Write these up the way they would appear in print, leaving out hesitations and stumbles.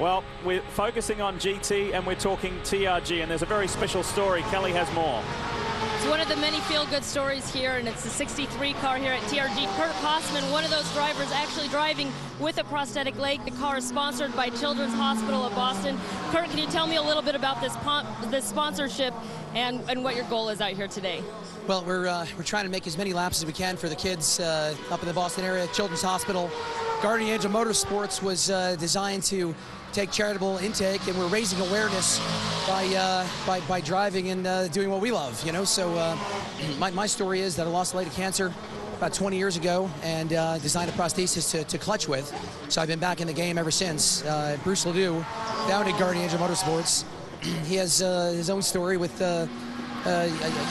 Well, we're focusing on GT and we're talking TRG, and there's a very special story. Kelly has more. It's one of the many feel-good stories here, and it's the 63 car here at TRG. Kurt Kossmann, one of those drivers actually driving with a prosthetic leg. The car is sponsored by Children's Hospital of Boston. Kurt, can you tell me a little bit about this sponsorship and what your goal is out here today? Well, we're trying to make as many laps as we can for the kids up in the Boston area. Children's Hospital. Guardian Angel Motorsports was designed to take charitable intake, and we're raising awareness by driving and doing what we love, you know. So my story is that I lost a leg to cancer about 20 years ago and designed a prosthesis to clutch with. So I've been back in the game ever since. Bruce Ledoux founded Guardian Angel Motorsports. He has his own story with a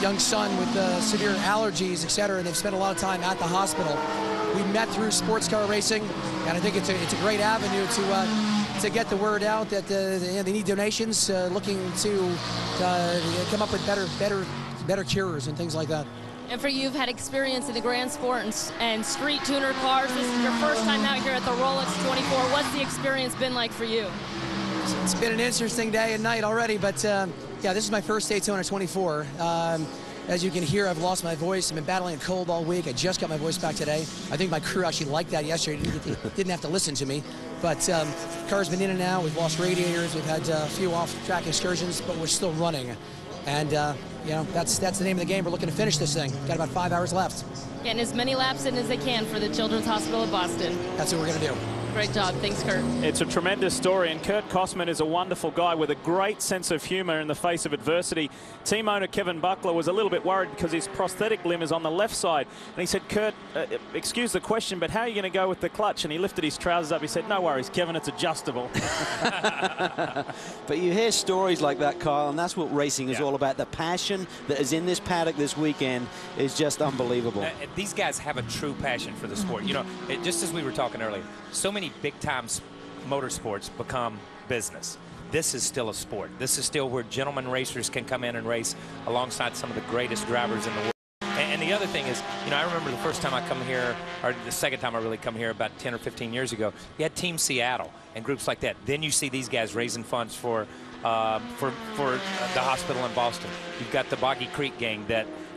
young son with severe allergies, etc., and they've spent a lot of time at the hospital. We met through sports car racing, and I think it's a great avenue to get the word out that they need donations, looking to come up with better cures and things like that. And for you, you've had experience in the Grand Sport and street tuner cars. This is your first time out here at the Rolex24. What's the experience been like for you? It's been an interesting day and night already, but yeah, this is my first Daytona 24. As you can hear, I've lost my voice. I've been battling a cold all week. I just got my voice back today. I think my crew actually liked that yesterday. Didn't have to listen to me. But car's been in and out. We've lost radiators. We've had a few off-track excursions, but we're still running. And you know, that's the name of the game. We're looking to finish this thing. Got about 5 hours left. Getting as many laps in as they can for the Children's Hospital of Boston. That's what we're going to do. Great job. Thanks, Kurt. It's a tremendous story, and Kurt Kossmann is a wonderful guy with a great sense of humor in the face of adversity. Team owner Kevin Buckler was a little bit worried because his prosthetic limb is on the left side. And he said, Kurt, excuse the question, but how are you going to go with the clutch? And he lifted his trousers up. He said, no worries, Kevin, it's adjustable. But you hear stories like that, Kyle, and that's what racing is all about. The passion that is in this paddock this weekend is just unbelievable. These guys have a true passion for the sport. You know, just as we were talking earlier, so many big-time motorsports become business. This is still a sport. This is still where gentlemen racers can come in and race alongside some of the greatest drivers in the world. And the other thing is, you know, I remember the first time I come here, or the second time I really come here about 10 or 15 years ago, you had Team Seattle and groups like that. Then you see these guys raising funds for the hospital in Boston. You've got the Boggy Creek gang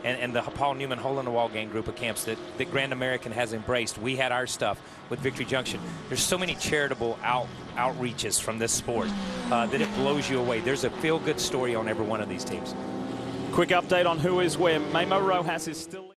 and the Paul Newman Hole-in-the-Wall gang group of camps that Grand American has embraced. We had our stuff with Victory Junction. There's so many charitable outreaches from this sport that it blows you away. There's a feel-good story on every one of these teams. Quick update on who is where. Memo Rojas is still...